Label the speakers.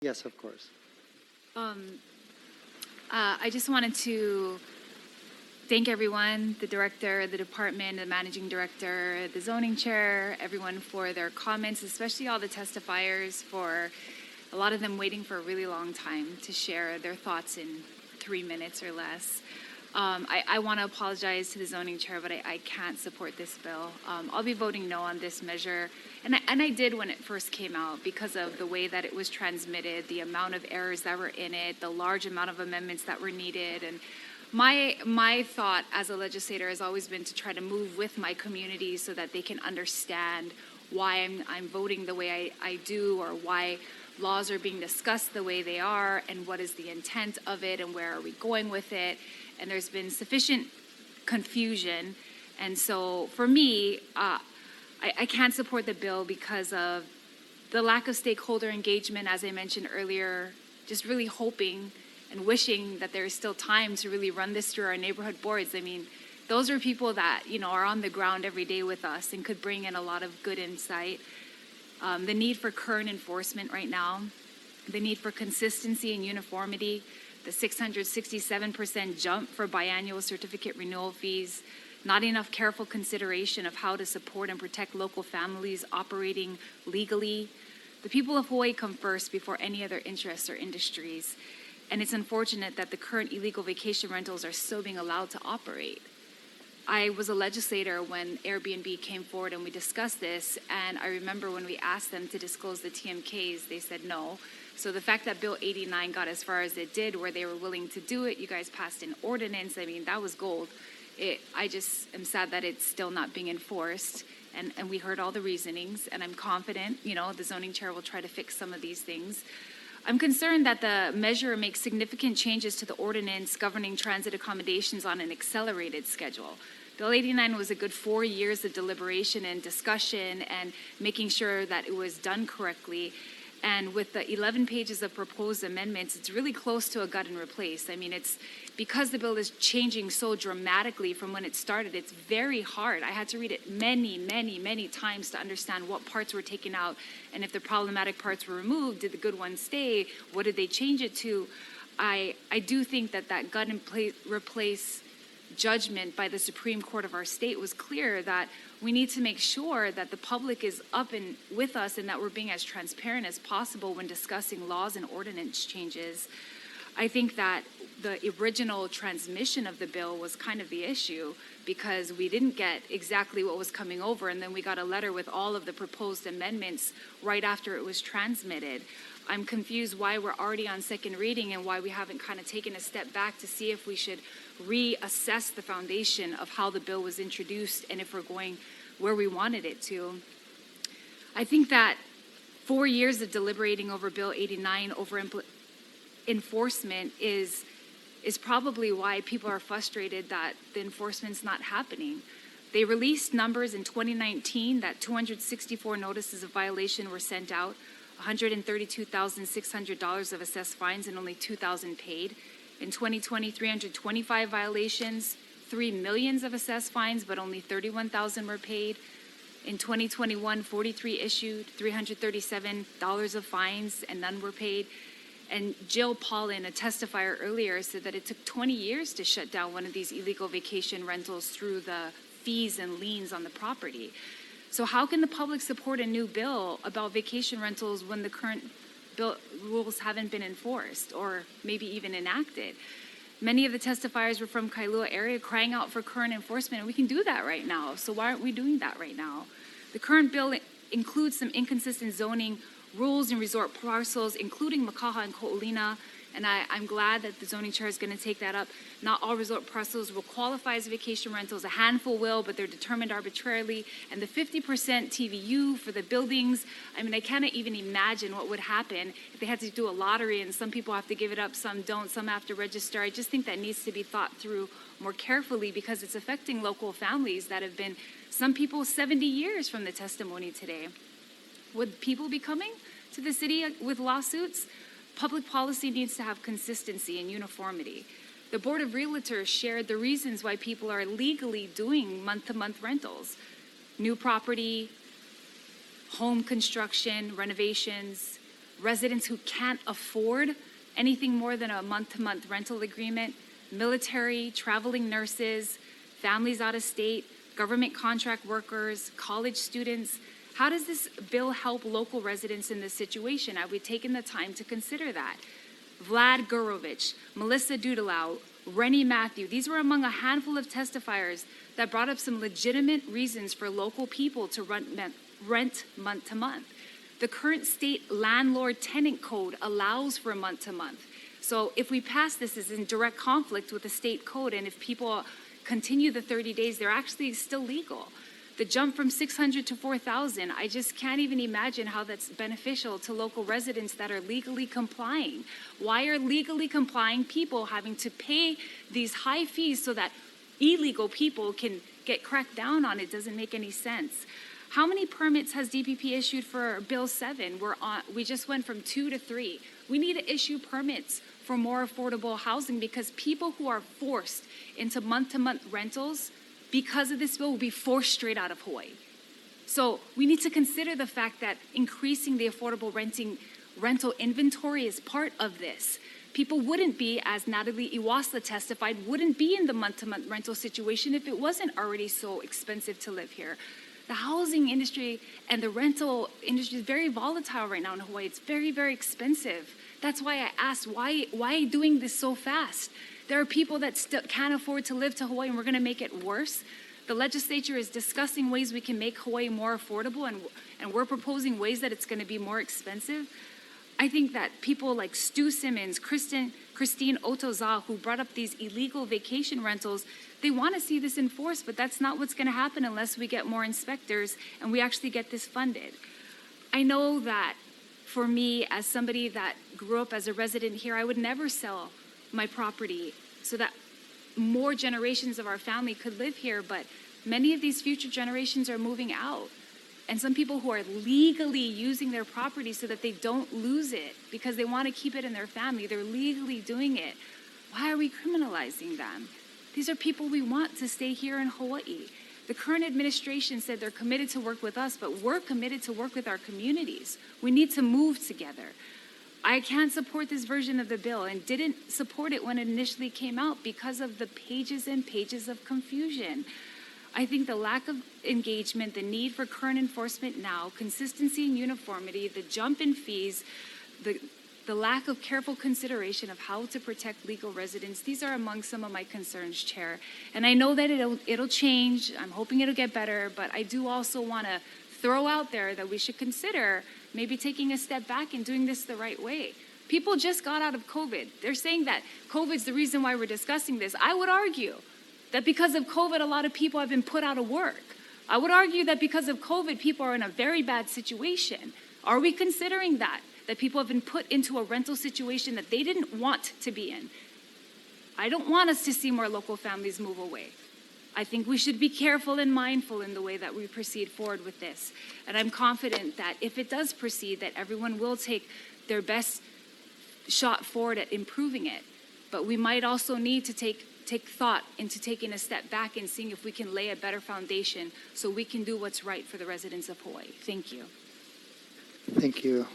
Speaker 1: Yes, of course.
Speaker 2: I just wanted to thank everyone, the director, the department, the managing director, the zoning chair, everyone for their comments, especially all the testifiers, for a lot of them waiting for a really long time to share their thoughts in 3 minutes or less. I want to apologize to the zoning chair, but I can't support this bill. I'll be voting no on this measure. And I did when it first came out because of the way that it was transmitted, the amount of errors that were in it, the large amount of amendments that were needed. And my thought as a legislator has always been to try to move with my community so that they can understand why I'm voting the way I do, or why laws are being discussed the way they are, and what is the intent of it, and where are we going with it. And there's been sufficient confusion. And so for me, I can't support the bill because of the lack of stakeholder engagement, as I mentioned earlier, just really hoping and wishing that there is still time to really run this through our neighborhood boards. I mean, those are people that, are on the ground every day with us and could bring in a lot of good insight. The need for current enforcement right now, the need for consistency and uniformity, the 667% jump for biannual certificate renewal fees, not enough careful consideration of how to support and protect local families operating legally. The people of Hawaii come first before any other interests or industries. And it's unfortunate that the current illegal vacation rentals are still being allowed to operate. I was a legislator when Airbnb came forward and we discussed this, and I remember when we asked them to disclose the TMKs, they said no. So the fact that Bill 89 got as far as it did, where they were willing to do it, you guys passed an ordinance, I mean, that was gold. I just am sad that it's still not being enforced, and we heard all the reasonings, and I'm confident, the zoning chair will try to fix some of these things. I'm concerned that the measure makes significant changes to the ordinance governing transit accommodations on an accelerated schedule. Bill 89 was a good 4 years of deliberation and discussion and making sure that it was done correctly. And with the 11 pages of proposed amendments, it's really close to a gut and replace. I mean, it's because the bill is changing so dramatically from when it started, it's very hard. I had to read it many, many, many times to understand what parts were taken out, and if the problematic parts were removed, did the good ones stay? What did they change it to? I do think that gut and replace judgment by the Supreme Court of our state was clear that we need to make sure that the public is up and with us, and that we're being as transparent as possible when discussing laws and ordinance changes. I think that the original transmission of the bill was kind of the issue, because we didn't get exactly what was coming over, and then we got a letter with all of the proposed amendments right after it was transmitted. I'm confused why we're already on second reading and why we haven't kind of taken a step back to see if we should reassess the foundation of how the bill was introduced and if we're going where we wanted it to. I think that 4 years of deliberating over Bill 89 over enforcement is probably why people are frustrated that the enforcement's not happening. They released numbers in 2019 that 264 notices of violation were sent out, $132,600 of assessed fines, and only 2,000 paid. In 2020, 325 violations, 3 million of assessed fines, but only 31,000 were paid. In 2021, 43 issued, $337 of fines, and none were paid. And Jill Paulin, a testifier earlier, said that it took 20 years to shut down one of these illegal vacation rentals through the fees and liens on the property. So how can the public support a new bill about vacation rentals when the current bill rules haven't been enforced or maybe even enacted? Many of the testifiers were from Kailua area crying out for current enforcement, and we can do that right now. So why aren't we doing that right now? The current bill includes some inconsistent zoning rules in resort parcels, including Makaha and Ko'olina, and I'm glad that the zoning chair is going to take that up. Not all resort parcels will qualify as vacation rentals. A handful will, but they're determined arbitrarily. And the 50% TVU for the buildings, I mean, I can't even imagine what would happen if they had to do a lottery and some people have to give it up, some don't, some have to register. I just think that needs to be thought through more carefully, because it's affecting local families that have been, some people, 70 years from the testimony today. Would people be coming to the city with lawsuits? Public policy needs to have consistency and uniformity. The Board of Realtors shared the reasons why people are legally doing month-to-month rentals. New property, home construction, renovations, residents who can't afford anything more than a month-to-month rental agreement, military, traveling nurses, families out of state, government contract workers, college students. How does this bill help local residents in this situation? Have we taken the time to consider that? Vlad Gurovich, Melissa Dudelau, Rennie Matthew, these were among a handful of testifiers that brought up some legitimate reasons for local people to rent month to month. The current state landlord-tenant code allows for month to month. So if we pass this, is in direct conflict with the state code, and if people continue the 30 days, they're actually still legal. The jump from 600 to 4,000, I just can't even imagine how that's beneficial to local residents that are legally complying. Why are legally complying people having to pay these high fees so that illegal people can get cracked down on? It doesn't make any sense. How many permits has DPP issued for Bill 7? We just went from 2 to 3. We need to issue permits for more affordable housing, because people who are forced into month-to-month rentals because of this bill will be forced straight out of Hawaii. So we need to consider the fact that increasing the affordable rental inventory is part of this. People wouldn't be, as Natalie Iwasla testified, wouldn't be in the month-to-month rental situation if it wasn't already so expensive to live here. The housing industry and the rental industry is very volatile right now in Hawaii. It's very, very expensive. That's why I asked, why doing this so fast? There are people that still can't afford to live to Hawaii, and we're going to make it worse. The legislature is discussing ways we can make Hawaii more affordable, and we're proposing ways that it's going to be more expensive. I think that people like Stu Simmons, Christine Otoza, who brought up these illegal vacation rentals, they want to see this enforced, but that's not what's going to happen unless we get more inspectors and we actually get this funded. I know that for me, as somebody that grew up as a resident here, I would never sell my property so that more generations of our family could live here, but many of these future generations are moving out. And some people who are legally using their property so that they don't lose it because they want to keep it in their family, they're legally doing it. Why are we criminalizing them? These are people we want to stay here in Hawaii. The current administration said they're committed to work with us, but we're committed to work with our communities. We need to move together. I can't support this version of the bill and didn't support it when it initially came out because of the pages and pages of confusion. I think the lack of engagement, the need for current enforcement now, consistency and uniformity, the jump in fees, the lack of careful consideration of how to protect legal residents, these are among some of my concerns, Chair. And I know that it'll change. I'm hoping it'll get better, but I do also want to throw out there that we should consider maybe taking a step back and doing this the right way. People just got out of COVID. They're saying that COVID's the reason why we're discussing this. I would argue that because of COVID, a lot of people have been put out of work. I would argue that because of COVID, people are in a very bad situation. Are we considering that people have been put into a rental situation that they didn't want to be in? I don't want us to see more local families move away. I think we should be careful and mindful in the way that we proceed forward with this. And I'm confident that if it does proceed, that everyone will take their best shot forward at improving it. But we might also need to take thought into taking a step back and seeing if we can lay a better foundation so we can do what's right for the residents of Hawaii. Thank you.
Speaker 1: Thank you.